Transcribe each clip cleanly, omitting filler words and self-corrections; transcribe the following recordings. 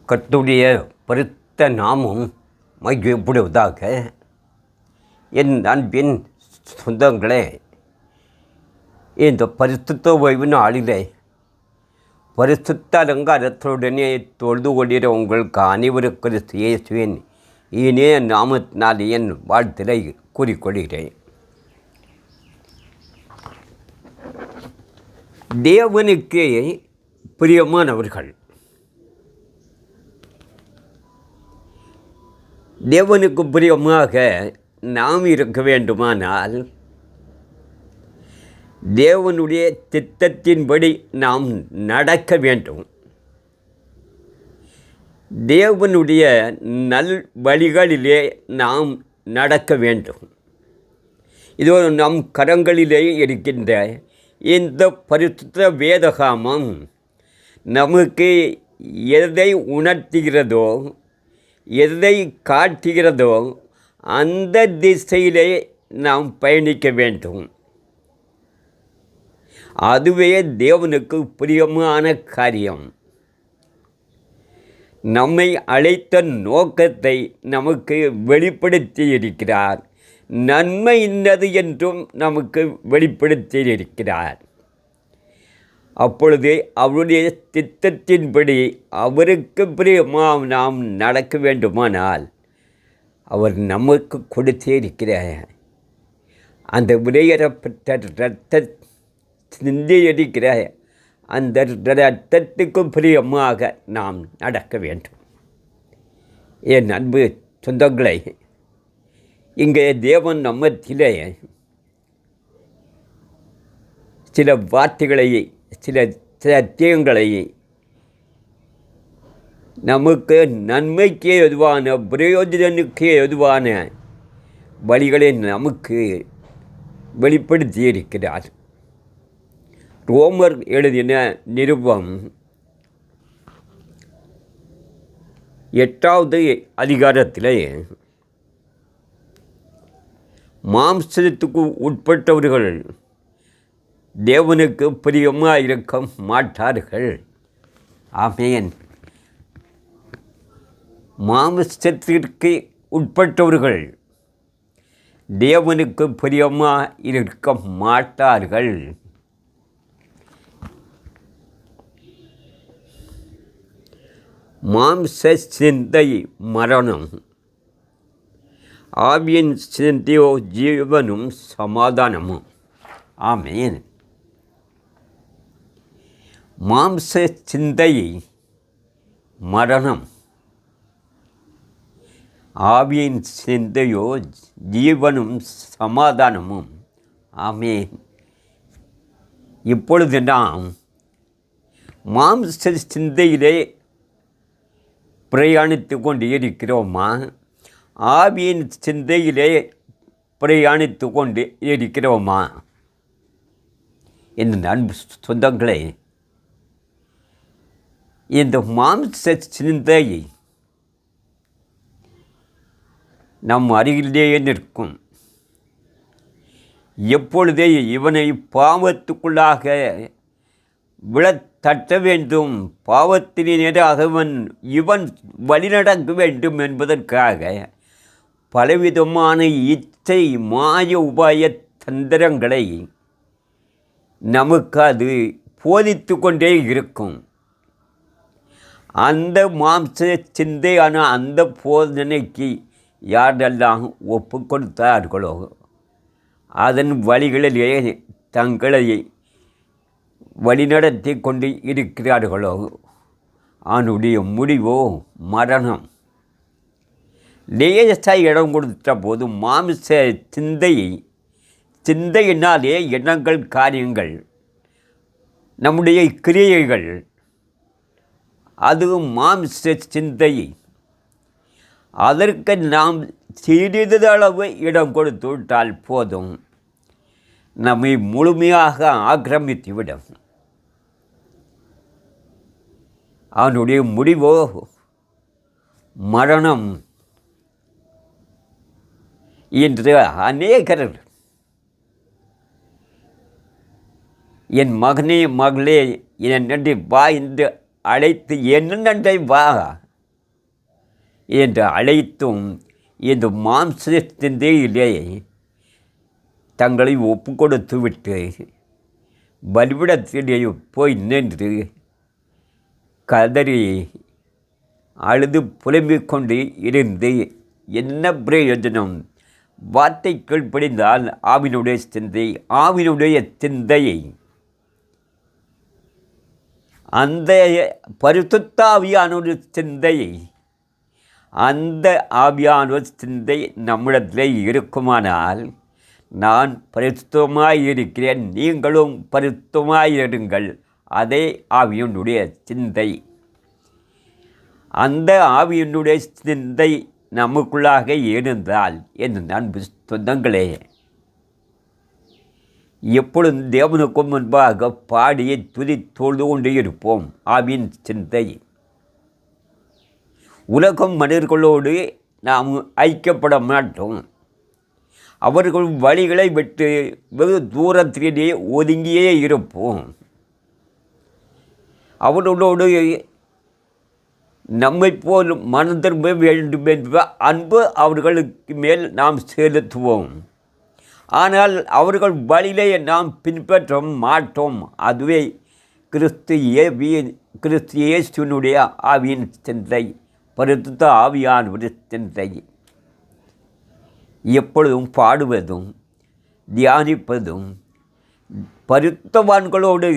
கர்த்தருடைய பரிசுத்த நாமம் மகிழ்ப்படுவதாக. என் அன்பின் சொந்தங்களே, இந்த பரிசுத்த ஓய்வு நாளிலே பரிசுத்த அலங்காரத்துடனே தொழுது கொள்கிற உங்களுக்கு அனைவருக்கு இயேசுவின் இனிய நாமத்தினால் என் வாழ்த்திலை கூறிக்கொள்கிறேன். தேவனுக்கு பிரியமானவர்கள், தேவனுக்கு பிரியமாக நாம் இருக்க வேண்டுமானால் தேவனுடைய திட்டத்தின்படி நாம் நடக்க வேண்டும். தேவனுடைய நல் வழிகளிலே நாம் நடக்க வேண்டும். இதோ நம் கரங்களிலே இருக்கின்ற இந்த பரிசுத்த வேதகாமம் நமக்கு எதை உணர்த்துகிறதோ, எதை காட்டுகிறதோ அந்த திசையிலே நாம் பயணிக்க வேண்டும். அதுவே தேவனுக்கு பிரியமான காரியம். நம்மை அழைத்த நோக்கத்தை நமக்கு வெளிப்படுத்தி இருக்கிறார். நன்மை இன்னது என்றும் நமக்கு வெளிப்படுத்தி இருக்கிறார். அப்பொழுது அவருடைய திட்டத்தின்படி அவருக்கு பிரியமாக நாம் நடக்க வேண்டுமானால் அவர் நமக்கு கொடுத்தே இருக்கிறார். அந்த விலையேறப்பட்ட இரத்த சிந்தி இருக்கிற அந்த இரத்தத்துக்கு பிரியமாக நாம் நடக்க வேண்டும். என் அன்பு சொந்தங்களை, இங்கே தேவன் நம்மத்திலே சில வார்த்தைகளை, சில சத்தியங்களை, நமக்கு நன்மைக்கு எதுவான, பிரயோஜனனுக்கு எதுவான வழிகளை நமக்கு வெளிப்படுத்தி இருக்கிறார். ரோமர் எழுதின நிருபம் 8வது அதிகாரத்திலே மாம்சத்துக்கு உட்பட்டவர்கள் தேவனுக்கு பிரியமாக இருக்க மாட்டார்கள். ஆமென். மாம்சத்திற்கு உட்பட்டவர்கள் தேவனுக்கு பிரியமாக இருக்க மாட்டார்கள். மாம்ச சிந்தை மரணம், ஆவியின் சிந்தையோ ஜீவனும் சமாதானமும். ஆமென். மாம்ச சிந்தை மரணம், ஆவியின் சிந்தையோ ஜீவனும் சமாதானமும். ஆமென். இப்பொழுது நாம் மாம்ச சிந்தையிலே பிரயாணித்து கொண்டு இருக்கிறோமா, ஆவியின் சிந்தையிலே பிரயாணித்து கொண்டு இருக்கிறோமா? என் அன்பு சொந்தங்களே, இந்த மாம்ச சிந்தை நம் அருகிலேயே நிற்கும். எப்பொழுதே இவனை பாவத்துக்குள்ளாக விழத்தட்ட வேண்டும், பாவத்தின் நேராக இவன் வழிநடக்க வேண்டும் என்பதற்காக பலவிதமான இச்சை, மாய உபாய தந்திரங்களை நமக்கு அது போதித்து கொண்டே இருக்கும். அந்த மாம்ச சிந்தையான அந்த போதனைக்கு யாரெல்லாம் ஒப்பு கொடுத்தார்களோ, அதன் வழிகளிலே தங்களை வழிநடத்தி கொண்டு இருக்கிறார்களோ, அவனுடைய முடிவோ மரணம். லேசாக இடம் கொடுத்த போது மாம்ச சிந்தையினாலே எண்ணங்கள், காரியங்கள், நம்முடைய கிரியைகள், அது மாம்ச சிந்தை. அதற்கு நாம் சிறிதளவு இடம் கொடுத்து விட்டால் போதும், நம்மை முழுமையாக ஆக்கிரமித்துவிடும். அவனுடைய முடிவோ மரணம். இன்று அநேகர் என் மகனே, மகளே, என் நன்றி வா என்று அழைத்து, என்ன நன்றை வா, என்று அழைத்தும் இந்த மாம்ச சிந்தையிலே தங்களை ஒப்பு கொடுத்து விட்டு பலிபீடத்திலே போய் நின்று கதறி அழுது புலம்பிக் கொண்டு இருந்து என்ன பிரயோஜனம்? வார்த்தை கீழ்ப்படிந்தால் ஆவினுடைய சிந்தையை அந்த பரிசுத்த ஆவியானோட சிந்தையை அந்த ஆவியானோர் சிந்தை நம்மிடத்தில் இருக்குமானால் நான் பரிசுத்தமாய் இருக்கிறேன், நீங்களும் பரிசுத்தமாயிருங்கள். அதே ஆவியினுடைய சிந்தை. அந்த ஆவியினுடைய சிந்தை நமக்குள்ளாக இருந்தால் என் அன்பு சொந்தங்களே, எப்பொழுதும் தேவனுக்கு முன்பாக பாடியை துதித்தொழுது கொண்டே இருப்போம். ஆவியின் சிந்தை. உலகம் மனிதர்களோடு நாம் ஐக்கியப்பட மாட்டோம். அவர்கள் வழிகளை விட்டு வெகு தூரத்திலே ஒதுங்கியே இருப்போம். அவர்களோடு நம்மை போல் மனம் திரும்ப வேண்டும் என்ற அன்பு அவர்களுக்கு மேல் நாம் செலுத்துவோம். ஆனால் அவர்கள் வழியிலே நாம் பின்பற்ற மாட்டோம். அதுவே கிறிஸ்து இயேசுவினுடைய ஆவியின் சிந்தை, பரிசுத்த ஆவியானவருடைய சிந்தை. எப்பொழுதும் பாடுவதும் தியானிப்பதும் பரிசுத்தவான்களோடு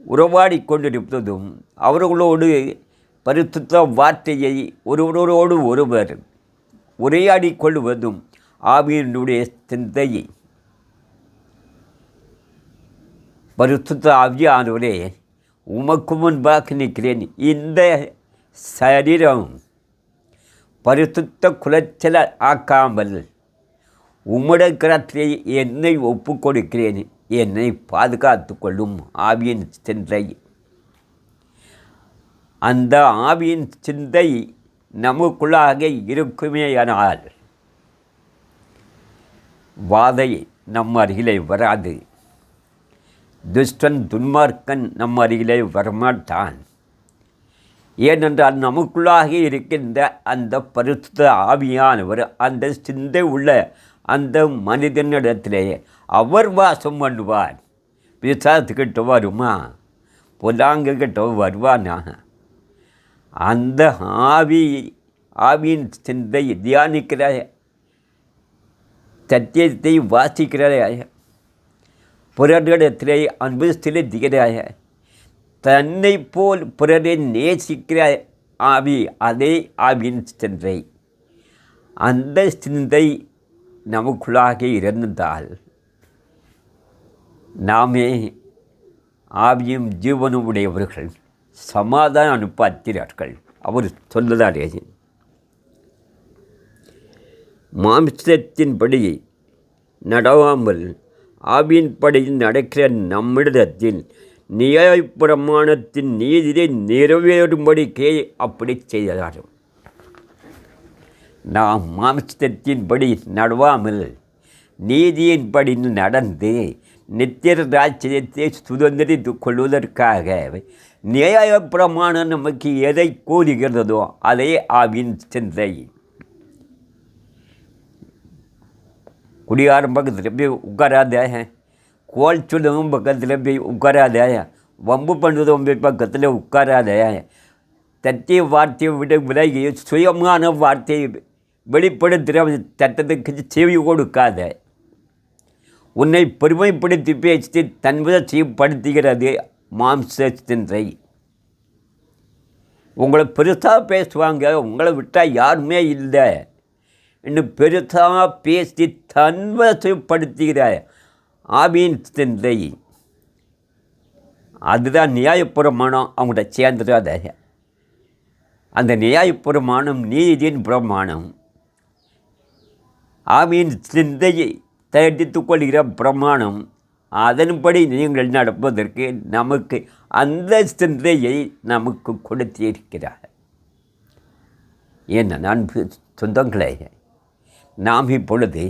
உறவாடி கொண்டிருப்பதும் அவர்களோடு பரிசுத்த வார்த்தையை ஒருவரோடு ஒருவர் உரையாடி கொள்வதும் ஆவியினுடைய சிந்தையை. பரிசுத்த ஆவியானவரே, உமக்கு முன்பாக நிற்கிறேன். இந்த சரீரம் பரிசுத்த குலைச்சல ஆக்காமல் உம்முடைய கரத்திலே என்னை ஒப்பு கொடுக்கிறேன். என்னை பாதுகாத்து கொள்ளும் ஆவியின் சிந்தை. அந்த ஆவியின் சிந்தை நமக்குள்ளாக இருக்குமேயானால் வாதை நம் அருகிலே வராது. துஷ்டன் துன்மார்க்கன் நம் அருகிலே வரமாட்டான். ஏனென்றால் நமக்குள்ளாக இருக்கின்ற அந்த பரிசுத்த ஆவியானவர் அந்த சிந்தை உள்ள அந்த மனிதனிடத்திலே அவர் வாசம் பண்ணுவார். பிசாசுக்கிட்ட வருமா? பொல்லாங்கக்கிட்ட வருவானா? அந்த ஆவியின் சிந்தை தியானிக்கிற, சத்தியத்தை வாசிக்கிற, பிறரிடத்திலே அன்பு செலுத்துகிற, தன்னை போல் பிறரை நேசிக்கிற ஆவி, அதே ஆவியின் சிந்தை. அந்த சிந்தை நமக்குள்ளாக இருந்தால் நாமே ஆவியும் ஜீவனும் உடையவர்கள், சமாதான அனுப்பாத்திரர்கள். அவர் சொல்லுதாரே, மாம்சத்தின்படி நடவாமல் ஆவியின்படியில் நடக்கிற நம்மிடத்தில் நியாயப்பிரமாணத்தின் நீதியை நிறைவேறும்படிக்கே அப்படி செய்தார். நாம் மாம்சத்தின்படி நடவாமல் நீதியின்படி நடந்து நித்திய ராஜ்யத்தை சுதந்திரித்து கொள்வதற்காக நியாயப்பிரமாணம் நமக்கு எதை கூறுகிறதோ அதே ஆவியின் சிந்தை. குடியாரம் பக்கத்தில் போய் உட்காராத, கோல் சொல்லுவும் பக்கத்தில் போய் உட்காராத, வம்பு பண்ணுவதும் போய் பக்கத்தில் உட்காராத, சத்திய வார்த்தையை விட விலகி சுயமான வார்த்தையை வெளிப்படுத்துகிற சட்டத்துக்கு செவி கொடுக்காத. உன்னை பெருமைப்படுத்தி பேசி தன்வசப்படுத்துகிறது மாம்ச சிந்தை. உங்களை பெருசாக பேசுவாங்க, உங்களை விட்டால் யாருமே இல்லை இன்னும் பெருசாக பேசி தன்வசப்படுத்துகிற ஆவியின் சிந்தை. அதுதான் நியாயப்பிரமாணம். அவங்கள்ட்ட சேர்ந்துடாத. அந்த நியாயப்பிரமாணம் நீதியின் பிரமாணம். ஆவியின் சிந்தையை தயாரித்துக் கொள்கிற பிரமாணம். அதன்படி நீங்கள் நடப்பதற்கு நமக்கு அந்த சிந்தையை நமக்கு கொடுத்திருக்கிறார். என்ன அன்பு சொந்தங்களே, நாம் இப்பொழுது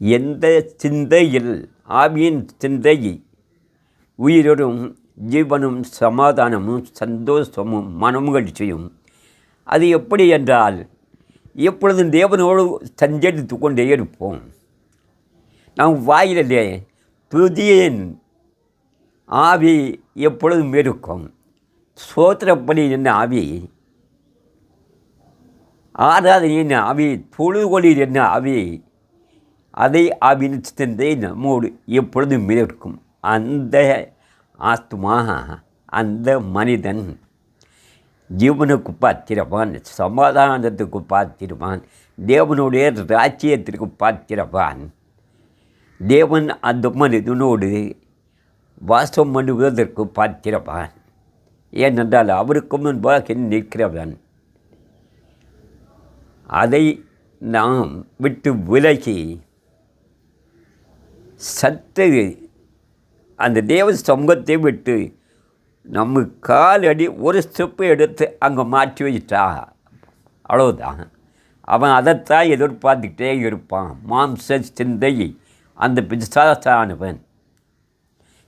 எந்த சிந்தையில் ஆவியின் சிந்தையை உயிரும் ஜீவனும் சமாதானமும் சந்தோஷமும் மனமகிழ்ச்சியும் அது எப்படி என்றால் எப்பொழுதும் தேவனோடு சஞ்சரித்து கொண்டே இருப்போம். நம் வாயிலே துதியின் ஆவி எப்பொழுதும் இருக்கும். சோத்திரப்படி என்ன ஆவி, ஆராதனையின் ஆவி, தொழுகொலில் என்ன ஆவி, அதை ஆவின் சிந்தை நம்மோடு எப்பொழுதும் இருக்கும். அந்த ஆத்மா, அந்த மனிதன் ஜீவனுக்கு பாத்திரவான், சமாதானத்துக்கு பாத்திரவான், தேவனுடைய ராஜ்யத்திற்கு பாத்திரவான். தேவன் அந்த மனிதனோடு வாசம் பண்ணுவதற்கு பாத்திரவான். ஏனென்றால் அவருக்கு முன்பாக நிற்கிறவன். அதை நாம் விட்டு விலகி சத்து அந்த தேவ சமூகத்தை விட்டு நம்ம காலடி ஒரு ஸ்டெப்பு எடுத்து அங்கே மாற்றி வச்சிட்டா அவ்வளோதான். அவன் அதைத்தான் எதிர்பார்த்துக்கிட்டே இருப்பான். மாம்ச சிந்தை அந்த பிசாசானவன்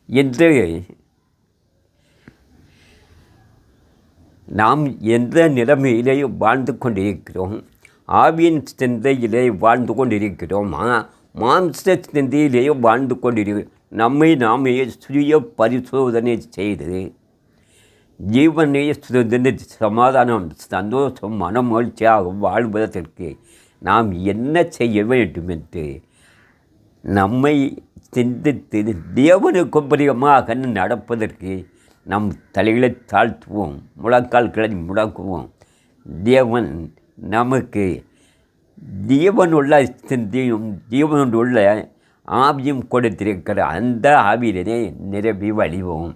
என்று நாம் எந்த நிலைமையிலே வாழ்ந்து கொண்டிருக்கிறோம்? ஆவியின் சிந்தையிலே வாழ்ந்து கொண்டிருக்கிறோமா? மாம்ச சிந்தையிலே வாழ்ந்து கொண்டிருக்கிறோம்? நம்மை நாமே சுய பரிசோதனை செய்து ஜீவனை சமாதானம், சந்தோஷம், மனமகிழ்ச்சியாக வாழ்வதற்கு நாம் என்ன செய்ய வேண்டும் என்று நம்மை சிந்தித்து தேவனுக்கு பிரியமாக நடப்பதற்கு நம் தலைகளை தாழ்த்துவோம், முழங்கால்களை முடக்குவோம். தேவன் நமக்கு ஜீவனுள்ள சிந்தையும் ஜீவனுள்ள ஆவியும் கொடுத்திருக்கிற அந்த ஆவியிலே நிரம்பி வழிவோம்.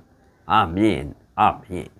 ஆமேன், ஆமேன்.